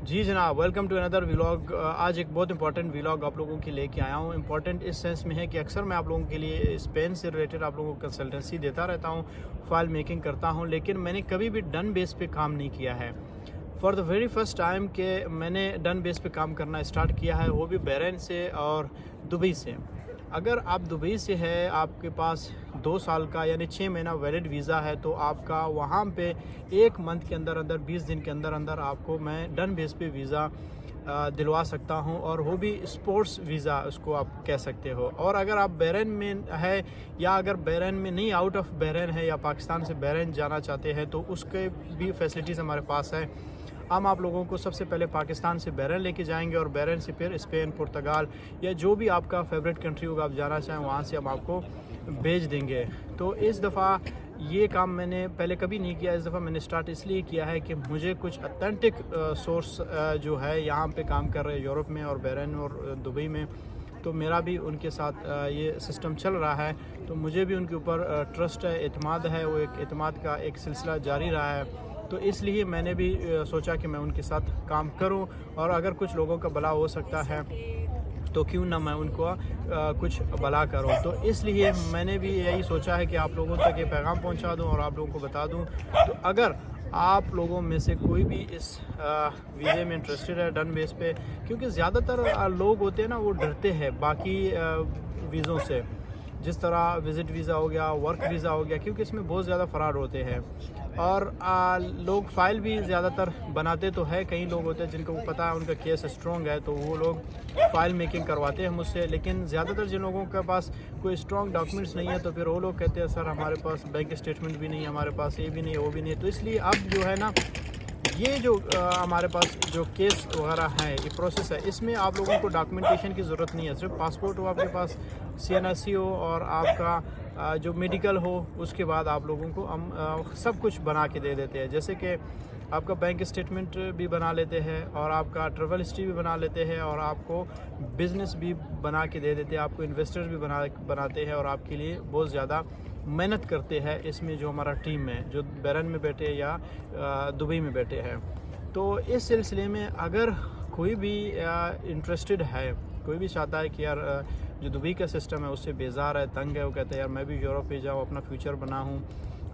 जी जनाब, welcome to another vlog. आज एक बहुत इंपॉर्टेंट व्लॉग आप लोगों के लेके आया हूँ। इंपॉर्टेंट इस सेंस में है कि अक्सर मैं आप लोगों के लिए स्पेन से रिलेटेड आप लोगों को कंसल्टेंसी देता रहता हूँ, फाइल मेकिंग करता हूँ, लेकिन मैंने कभी भी डन बेस पे काम नहीं किया है। For the very first time के मैंने डन बेस पे काम करना स्टार्ट किया है, वो भी बहरीन से और दुबई से। अगर आप दुबई से है, आपके पास 2 साल का यानी 6 महीना वैलिड वीज़ा है, तो आपका वहाँ पे 1 मंथ के अंदर अंदर 20 दिन के अंदर अंदर आपको मैं डन बेस पे वीज़ा दिलवा सकता हूँ, और वो भी स्पोर्ट्स वीज़ा उसको आप कह सकते हो। और अगर आप बहरीन में है या अगर बहरीन में नहीं, आउट ऑफ बहरीन है या पाकिस्तान से बहरीन जाना चाहते हैं, तो उसके भी फैसिलिटीज़ हमारे पास है। हम आप लोगों को सबसे पहले पाकिस्तान से बहरीन लेके जाएंगे और बहरीन से फिर स्पेन, पुर्तगाल या जो भी आपका फेवरेट कंट्री होगा आप जाना चाहें, वहाँ से हम आपको भेज देंगे। तो इस दफ़ा ये काम मैंने पहले कभी नहीं किया। इस दफ़ा मैंने स्टार्ट इसलिए किया है कि मुझे कुछ ऑथेंटिक सोर्स जो है यहाँ पे काम कर रहे हैं यूरोप में और बहरीन और दुबई में, तो मेरा भी उनके साथ ये सिस्टम चल रहा है, तो मुझे भी उनके ऊपर ट्रस्ट है, एतमाद है। वो एक एतमाद का एक सिलसिला जारी रहा है, तो इसलिए मैंने भी सोचा कि मैं उनके साथ काम करूं, और अगर कुछ लोगों का भला हो सकता है तो क्यों ना मैं उनको कुछ भला करूं। तो इसलिए मैंने भी यही सोचा है कि आप लोगों तक ये पैगाम पहुंचा दूं और आप लोगों को बता दूं। तो अगर आप लोगों में से कोई भी इस वीज़े में इंटरेस्टेड है डन बेस पे, क्योंकि ज़्यादातर लोग होते हैं ना, वो डरते हैं बाकी वीज़ों से, जिस तरह विज़िट वीज़ा हो गया, वर्क वीज़ा हो गया, क्योंकि इसमें बहुत ज़्यादा फ़राड होते हैं। और लोग फ़ाइल भी ज़्यादातर बनाते तो है, कई लोग होते हैं जिनको पता है उनका केस स्ट्रॉन्ग है, तो वो लोग फ़ाइल मेकिंग करवाते हैं मुझसे। लेकिन ज़्यादातर जिन लोगों के पास कोई स्ट्रॉन्ग डॉक्यूमेंट्स नहीं है, तो फिर वो लोग कहते हैं सर हमारे पास बैंक स्टेटमेंट भी नहीं है, हमारे पास ये भी नहीं है, वो भी नहीं है। तो इसलिए अब जो है ना, ये जो हमारे पास जो केस वगैरह है, ये प्रोसेस है, इसमें आप लोगों को डॉक्यूमेंटेशन की ज़रूरत नहीं है। सिर्फ पासपोर्ट हो आपके पास, CNRC हो और आपका जो मेडिकल हो, उसके बाद आप लोगों को हम सब कुछ बना के दे देते हैं। जैसे कि आपका बैंक स्टेटमेंट भी बना लेते हैं, और आपका ट्रैवल हिस्ट्री भी बना लेते हैं, और आपको बिज़नेस भी बना के दे देते हैं, आपको इन्वेस्टर्स भी बनाते हैं, और आपके लिए बहुत ज़्यादा मेहनत करते हैं इसमें जो हमारा टीम है, जो बहरीन में बैठे या दुबई में बैठे हैं। तो इस सिलसिले में अगर कोई भी इंटरेस्टेड है, कोई भी चाहता है कि यार जो दुबई का सिस्टम है उससे बेजार है, तंग है, वो कहते हैं यार मैं भी यूरोप पे जाऊँ, अपना फ्यूचर बनाऊँ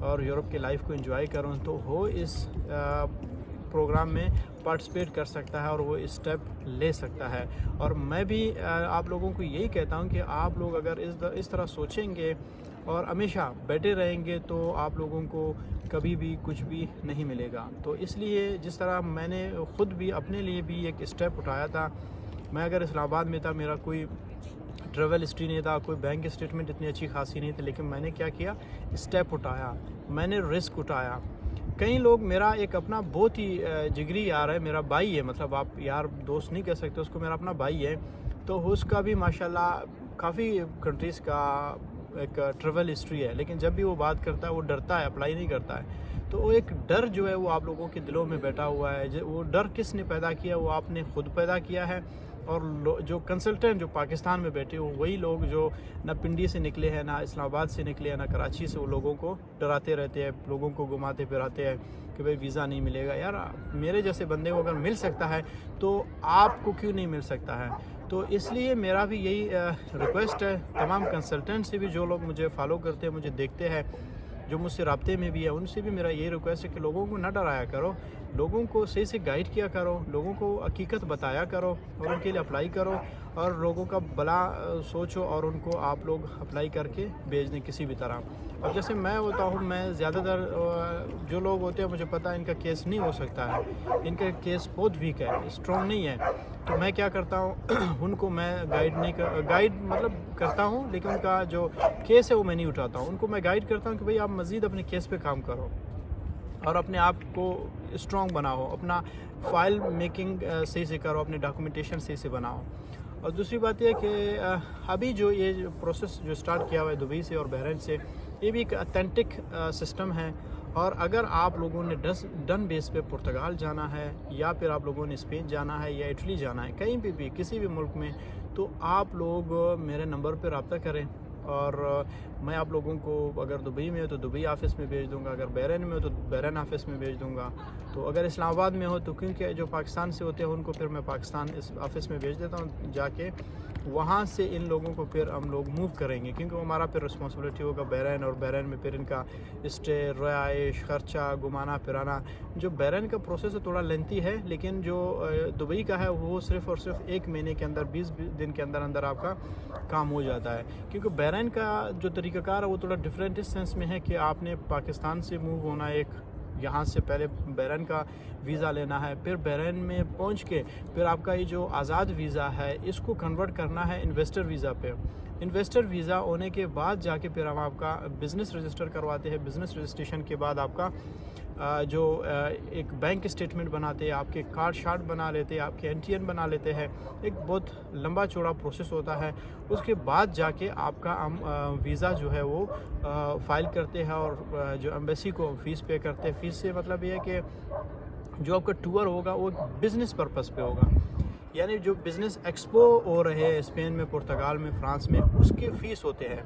और यूरोप की लाइफ को एंजॉय करूँ, तो वो इस प्रोग्राम में पार्टिसिपेट कर सकता है और वो स्टेप ले सकता है। और मैं भी आप लोगों को यही कहता हूँ कि आप लोग अगर इस तरह सोचेंगे और हमेशा बैठे रहेंगे, तो आप लोगों को कभी भी कुछ भी नहीं मिलेगा। तो इसलिए जिस तरह मैंने ख़ुद भी अपने लिए भी एक स्टेप उठाया था, मैं अगर इस्लामाबाद में था, मेरा कोई ट्रैवल हिस्ट्री नहीं था, कोई बैंक स्टेटमेंट इतनी अच्छी खासी नहीं थी, लेकिन मैंने क्या किया, स्टेप उठाया, मैंने रिस्क उठाया। कई लोग, मेरा एक अपना बहुत ही जिगरी यार है, मेरा भाई है, मतलब आप यार दोस्त नहीं कह सकते उसको, मेरा अपना भाई है, तो उसका भी माशाल्लाह काफ़ी कंट्रीज़ का एक ट्रैवल हिस्ट्री है, लेकिन जब भी वो बात करता है वो डरता है, अप्लाई नहीं करता है। तो वो एक डर जो है वो आप लोगों के दिलों में बैठा हुआ है। वो डर किसने पैदा किया? वो आपने खुद पैदा किया है। और जो कंसल्टेंट जो पाकिस्तान में बैठे हो, वही लोग जो ना पिंडी से निकले हैं, ना इस्लामाबाद से निकले हैं, ना कराची से, वो लोगों को डराते रहते हैं, लोगों को घुमाते फिराते हैं कि भाई वीज़ा नहीं मिलेगा। यार मेरे जैसे बंदे को अगर मिल सकता है तो आपको क्यों नहीं मिल सकता है? तो इसलिए मेरा भी यही रिक्वेस्ट है तमाम कंसल्टेंट से भी, जो लोग मुझे फॉलो करते हैं, मुझे देखते हैं, जो मुझसे राब्ते में भी है, उनसे भी मेरा ये रिक्वेस्ट है कि लोगों को न डराया करो, लोगों को सही से गाइड किया करो, लोगों को हकीकत बताया करो और उनके लिए अप्लाई करो, और लोगों का भला सोचो और उनको आप लोग अप्लाई करके भेज दें किसी भी तरह। अब जैसे मैं होता हूँ, मैं ज़्यादातर जो लोग होते हैं, मुझे पता है इनका केस नहीं हो सकता है, इनका केस बहुत वीक है, स्ट्रॉन्ग नहीं है, तो मैं क्या करता हूँ उनको मैं गाइड मतलब करता हूँ, लेकिन उनका जो केस है वो मैं नहीं उठाता हूँ। उनको मैं गाइड करता हूँ कि भाई आप मज़ीद अपने केस पे काम करो और अपने आप को स्ट्रॉन्ग बनाओ, अपना फ़ाइल मेकिंग सही से करो, अपने डॉक्यूमेंटेशन सही से बनाओ। और दूसरी बात यह कि अभी जो ये प्रोसेस जो स्टार्ट किया हुआ है दुबई से और बहरीन से, ये भी एक ऑथेंटिक सिस्टम है। और अगर आप लोगों ने डन बेस पे पुर्तगाल जाना है, या फिर आप लोगों ने स्पेन जाना है या इटली जाना है, कहीं भी किसी भी मुल्क में, तो आप लोग मेरे नंबर पर रब्ता करें और मैं आप लोगों को अगर दुबई में हो तो दुबई ऑफ़िस में भेज दूंगा, अगर बहरीन में हो तो बहरीन ऑफ़िस में भेज दूंगा, तो अगर इस्लामाबाद में हो तो क्योंकि जो पाकिस्तान से होते हैं उनको फिर मैं पाकिस्तान इस ऑफ़िस में भेज देता हूँ जाके, वहाँ से इन लोगों को फिर हम लोग मूव करेंगे, क्योंकि वो हमारा फिर रिस्पॉन्सिबिलिटी होगा बहरीन, और बहरीन में फिर इनका स्टे, रिहाइश, खर्चा, घुमाना फिराना। जो बहरीन का प्रोसेस है थोड़ा लेंथी है, लेकिन जो दुबई का है वो सिर्फ़ और सिर्फ 1 महीने के अंदर 20 दिन के अंदर अंदर आपका काम हो जाता है। क्योंकि बहरीन का जो तरीक़ाकार है वो थोड़ा डिफरेंट इस सेंस में है कि आपने पाकिस्तान से मूव होना, एक यहाँ से पहले बहरीन का वीज़ा लेना है, फिर बहरीन में पहुँच के फिर आपका ये जो आज़ाद वीज़ा है इसको कन्वर्ट करना है इन्वेस्टर वीज़ा पे। इन्वेस्टर वीज़ा होने के बाद जाके फिर हम आपका बिज़नेस रजिस्टर करवाते हैं। बिज़नेस रजिस्ट्रेशन के बाद आपका जो एक बैंक स्टेटमेंट बनाते हैं, आपके कार्ड शार्ट बना लेते हैं, आपके NTN बना लेते हैं, एक बहुत लंबा चौड़ा प्रोसेस होता है। उसके बाद जाके आपका हम वीज़ा जो है वो फ़ाइल करते हैं और जो एम्बेसी को फ़ीस पे करते हैं। फ़ीस से मतलब ये है कि जो आपका टूर होगा वो बिज़नेस पर्पस पे होगा, यानी जो बिज़नेस एक्सपो हो रहे हैं स्पेन में, पुर्तगाल में, फ्रांस में, उसके फ़ीस होते हैं।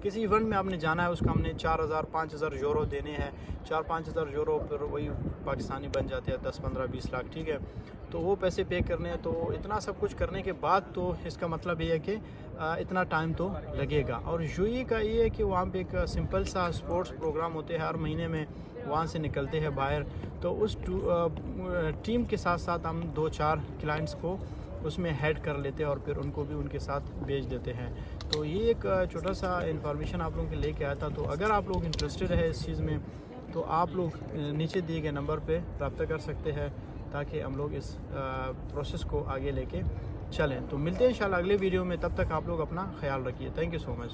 किसी इवेंट में आपने जाना है, उसका हमने 4,000-5,000 यूरो देने हैं, 4-5,000 यूरो फिर वही पाकिस्तानी बन जाते हैं 10-15-20 लाख, ठीक है। तो वो पैसे पे करने हैं, तो इतना सब कुछ करने के बाद तो इसका मतलब ये है कि इतना टाइम तो लगेगा। और यूएई का ये है कि वहाँ पे एक सिंपल सा स्पोर्ट्स प्रोग्राम होते हैं हर महीने में, वहाँ से निकलते हैं बाहर, तो उस टीम के साथ साथ हम 2-4 क्लाइंट्स को उसमें हेड कर लेते हैं और फिर उनको भी उनके साथ भेज देते हैं। तो ये एक छोटा सा इन्फॉर्मेशन आप लोगों के लेके आया था। तो अगर आप लोग इंटरेस्टेड है इस चीज़ में तो आप लोग नीचे दिए गए नंबर पे रब्ता कर सकते हैं, ताकि हम लोग इस प्रोसेस को आगे लेके चलें। तो मिलते हैं इंशाल्लाह अगले वीडियो में, तब तक आप लोग अपना ख्याल रखिए। Thank you so much.